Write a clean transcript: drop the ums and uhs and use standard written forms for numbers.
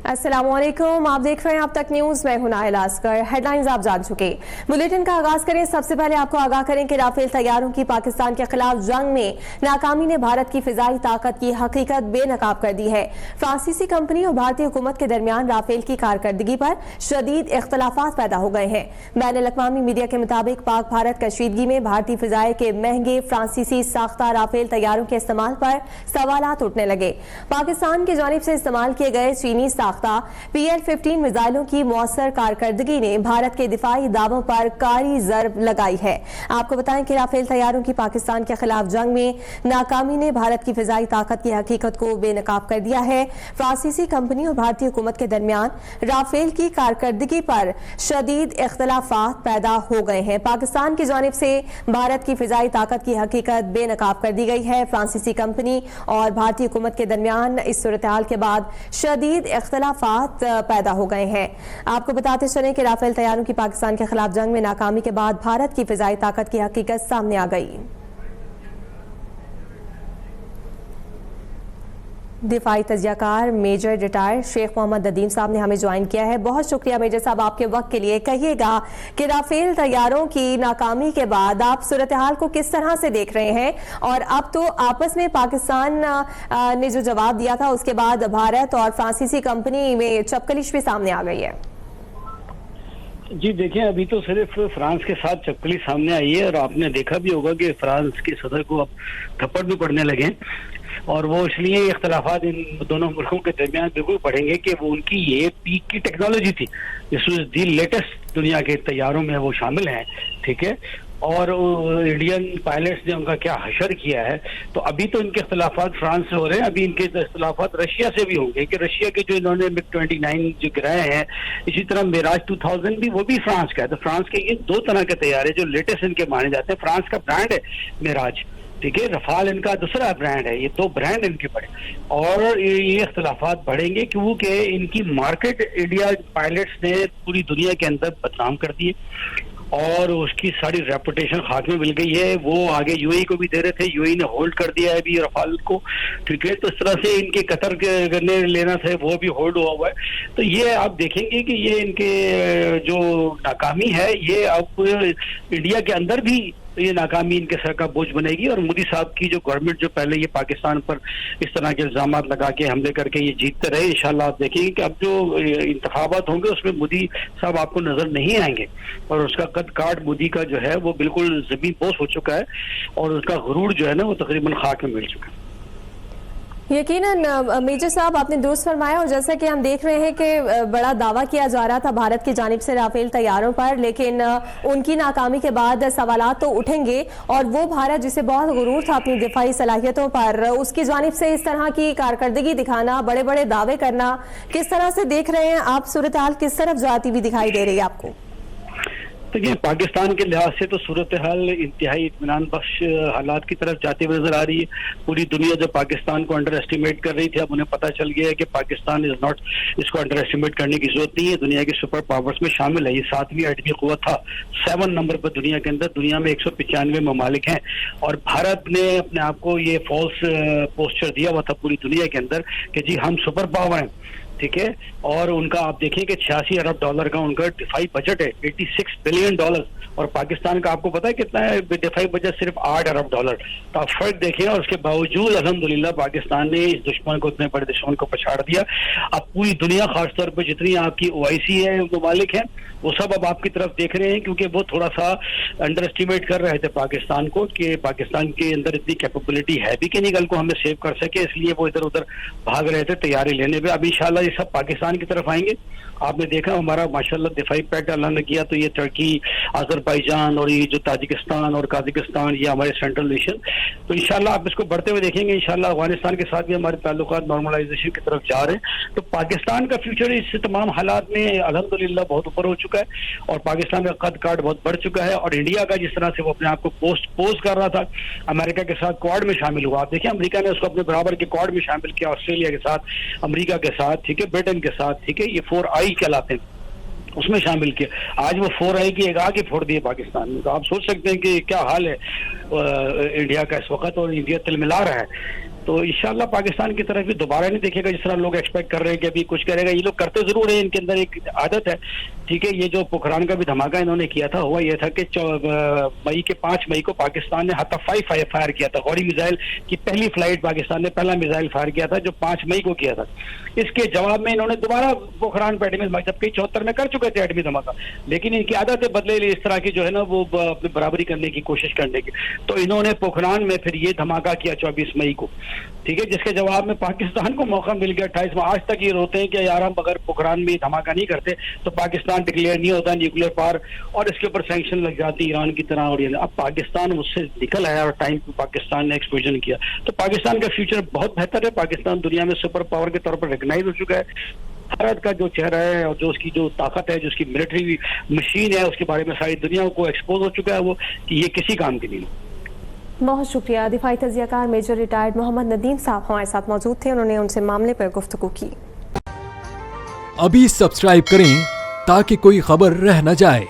अस्सलाम वालेकुम, आप देख रहे हैं अब तक न्यूज़। मैं हूं नाइला असगर। हेडलाइंस आप जान चुके। बुलेटिन का आगाज करें। सबसे पहले आपको आगाह करें कि राफेल तैयारों की पाकिस्तान के खिलाफ जंग में नाकामी ने भारत की फिजाई ताकत की हकीकत बेनकाब कर दी है। फ्रांसीसी कंपनी और भारतीय हुकूमत के दरमियान राफेल की कारकर्दगी पर शदीद इख्तलाफात पैदा हो गए हैं। बैनुल-अक़वामी मीडिया के मुताबिक पाक भारत कशीदगी में भारतीय फिजाई के महंगे फ्रांसीसी साख्ता राफेल तैयारों के इस्तेमाल पर सवालात उठने लगे। पाकिस्तान की जानिब से इस्तेमाल किए गए चीनी PL-15 मिसाइलों की मौसर कारकर्दगी ने भारत के दिफाई दावों पर कारी ज़रब लगाई है। आपको बताएं कि राफेल तैयारों की पाकिस्तान के खिलाफ जंग में नाकामी ने भारत की फिजाई ताकत की हकीकत को बेनकाब कर दिया है। फ्रांसीसी कंपनी और भारतीय हुकूमत के दरमियान राफेल की कारकर्दगी पर शदीद इख्तलाफात पैदा हो गए हैं। पाकिस्तान की जानिब से भारत की फिजाई ताकत की हकीकत बेनकाब कर दी गई है। फ्रांसीसी कंपनी और भारतीय हुकूमत के दरमियान इस सूरत हाल के बाद शदीद इख्तलाफात पैदा हो गए हैं। आपको बताते चलें कि राफेल तैयारों की पाकिस्तान के खिलाफ जंग में नाकामी के बाद भारत की फिजाई ताकत की हकीकत सामने आ गई। दिफाई तजियाकार मेजर रिटायर शेख मोहम्मद नदीम साहब ने हमें ज्वाइन किया है। बहुत शुक्रिया मेजर साहब आपके वक्त के लिए। कहिएगा कि राफेल तैयारों की नाकामी के बाद आप सूरत हाल को किस तरह से देख रहे हैं, और अब तो आपस में पाकिस्तान ने जो जवाब दिया था उसके बाद भारत और फ्रांसीसी कंपनी में चपकलिश भी सामने आ गई है। जी देखें, अभी तो सिर्फ फ्रांस के साथ चपकली सामने आई है और आपने देखा भी होगा कि फ्रांस के सदर को अब थप्पड़ भी पड़ने लगे हैं, और वो इसलिए इख्तलाफात इन दोनों मुल्कों के दरमियान बिल्कुल बढ़ेंगे कि वो उनकी ये पीक की टेक्नोलॉजी थी, जिसमें लेटेस्ट दुनिया के तैयारों में वो शामिल हैं, ठीक है, और इंडियन पायलट्स ने उनका क्या हशर किया है। तो अभी तो इनके इख्तलाफात फ्रांस से हो रहे हैं, अभी इनके इख्तलाफात रशिया से भी होंगे कि रशिया के जो इन्होंने MiG-29 जो गिराए हैं, इसी तरह मिराज 2000 भी वो भी फ्रांस का है। तो फ्रांस के ये दो तरह के तैयारे जो लेटेस्ट इनके माने जाते हैं। फ्रांस का ब्रांड है मिराज, ठीक है, रफाल इनका दूसरा ब्रांड है। ये दो ब्रांड इनके बड़े, और ये इख्तलाफात बढ़ेंगे क्योंकि इनकी मार्केट इंडिया पायलट्स ने पूरी दुनिया के अंदर बदनाम कर दी है और उसकी सारी रेपुटेशन खाक में मिल गई है। वो आगे यूएई को भी दे रहे थे, यूएई ने होल्ड कर दिया है अभी रफाल को, ठीक है। तो इस तरह से इनके कतर करने लेना था वो भी होल्ड हुआ हुआ है। तो ये आप देखेंगे कि ये इनके जो नाकामी है ये अब इंडिया के अंदर भी ये नाकामी इनके सर का बोझ बनेगी। और मोदी साहब की जो गवर्नमेंट जो पहले ये पाकिस्तान पर इस तरह के इल्जाम लगा के हमले करके ये जीतते रहे, इंशाल्लाह आप देखेंगे कि अब जो इंतखाबात होंगे उसमें मोदी साहब आपको नजर नहीं आएंगे, और उसका कद काट मोदी का जो है वो बिल्कुल जमीन बोस हो चुका है, और उसका गुरूर जो है ना वो तकरीबन खाक में मिल चुका है। यकीनन मेजर साहब आपने दुरुस्त फरमाया, और जैसा कि हम देख रहे हैं कि बड़ा दावा किया जा रहा था भारत की जानिब से राफेल तैयारों पर, लेकिन उनकी नाकामी के बाद सवालात तो उठेंगे, और वो भारत जिसे बहुत गुरूर था अपनी दिफाई सलाहियतों पर, उसकी जानिब से इस तरह की कारकर्दगी दिखाना, बड़े बड़े दावे करना, किस तरह से देख रहे हैं आप? सूरत हाल किस तरफ जाती हुई दिखाई दे रही है आपको? तो ये पाकिस्तान के लिहाज से तो सूरत हाल इंतहाई इत्मीनान बख्श हालात की तरफ जाती हुई नजर आ रही है। पूरी दुनिया जो पाकिस्तान को अंडर एस्टिमेट कर रही थी, अब उन्हें पता चल गया है कि पाकिस्तान इज नॉट, इसको अंडर एस्टिमेट करने की जरूरत नहीं है, दुनिया के सुपर पावर्स में शामिल है। ये 7वीं एटमी कुव्वत था, 7 नंबर पर दुनिया के अंदर। दुनिया में 195 ममालिक हैं, और भारत ने अपने आप को ये फॉल्स पोस्चर दिया हुआ था पूरी दुनिया के अंदर कि जी हम सुपर पावर हैं, ठीक है। और उनका आप देखें कि $86 अरब का उनका डिफाई बजट है, $86 बिलियन, और पाकिस्तान का आपको पता है कितना है डिफाई बजट? सिर्फ $8 अरब। तो आप फर्क देखें, और उसके बावजूद अल्हम्दुलिल्लाह पाकिस्तान ने इस दुश्मन को, इतने बड़े दुश्मन को पछाड़ दिया। अब पूरी दुनिया खासतौर पर जितनी आपकी OIC है ममालिक हैं, वो सब अब आपकी तरफ देख रहे हैं, क्योंकि वो थोड़ा सा अंडर एस्टिमेट कर रहे थे पाकिस्तान को कि पाकिस्तान के अंदर इतनी कैपेबिलिटी है भी कि नहीं कल को हमें सेव कर सके, इसलिए वो इधर उधर भाग रहे थे तैयारी लेने पे। अब इंशाल्लाह ये सब पाकिस्तान की तरफ आएंगे। आपने देखा हमारा माशाल्लाह दिफाई पैक्ट अल्लाह ने किया, तो ये टर्की, अजरबैजान और ये जो ताजिकिस्तान और काजिकिस्तान, ये हमारे सेंट्रल नेशन, तो इंशाल्लाह आप इसको बढ़ते हुए देखेंगे। इंशाल्लाह अफगानिस्तान के साथ भी हमारे ताल्लुकात नॉर्मलाइजेशन की तरफ जा रहे हैं। तो पाकिस्तान का फ्यूचर इस तमाम हालात में अल्हम्दुलिल्लाह बहुत ऊपर हो चुका है, और पाकिस्तान का कद काट बहुत बढ़ चुका है। और इंडिया का जिस तरह से वो अपने आप को पोज कर रहा था, अमेरिका के साथ क्वाड में शामिल हुआ। आप देखिए अमेरिका ने उसको अपने बराबर के क्वाड में शामिल किया, ऑस्ट्रेलिया के साथ, अमेरिका के साथ, ठीक है, ब्रिटेन के साथ, ठीक है, ये 4I कहलाते हैं, उसमें शामिल किया। आज वो 4I की एक आग ही फोड़ दी है पाकिस्तान में। तो आप सोच सकते हैं कि क्या हाल है इंडिया का इस वक्त, और इंडिया तिलमिला रहा है। तो इंशाल्लाह पाकिस्तान की तरफ भी दोबारा नहीं देखेगा जिस तरह लोग एक्सपेक्ट कर रहे हैं कि अभी कुछ करेगा। ये लोग करते जरूर है, इनके अंदर एक आदत है, ठीक है। ये जो पोखरान का भी धमाका इन्होंने किया था, हुआ यह था कि 5 मई को पाकिस्तान ने हताफाई फायर किया था। गौरी मिसाइल की पहली फ्लाइट पाकिस्तान ने पहला मिसाइल फायर किया था जो 5 मई को किया था। इसके जवाब में इन्होंने दोबारा पोखरान पर एटमी धमाका, जबकि 74 में कर चुके थे एटमी धमाका, लेकिन इनकी आदत है बदले इस तरह की जो है ना वो अपनी बराबरी करने की कोशिश करने की। तो इन्होंने पोखरान में फिर ये धमाका किया 24 मई को, ठीक है, जिसके जवाब में पाकिस्तान को मौका मिल गया 28 में। आज तक ये रोते हैं कि यार हम अगर पोखरान में धमाका नहीं करते तो पाकिस्तान डिक्लेयर नहीं होता न्यूक्लियर पावर और इसके ऊपर सैंक्शन लग जाती ईरान की तरह। और अब पाकिस्तान उससे निकल आया और टाइम पे पाकिस्तान ने एक्सपोजन किया, तो पाकिस्तान का फ्यूचर बहुत बेहतर है। पाकिस्तान दुनिया में सुपर पावर के तौर पर रिकग्नाइज हो चुका है। भारत का जो चेहरा है और जो उसकी जो ताकत है, जो उसकी मिलिट्री मशीन है, उसके बारे में सारी दुनिया को एक्सपोज हो चुका है वो कि ये किसी काम की नहीं। बहुत शुक्रिया। दिफाई तजियाकार मेजर रिटायर्ड मोहम्मद नदीम साहब हमारे साथ मौजूद थे, उन्होंने उनसे मामले पर गुफ्तगू की। अभी सब्सक्राइब करें ताकि कोई खबर रह न जाए।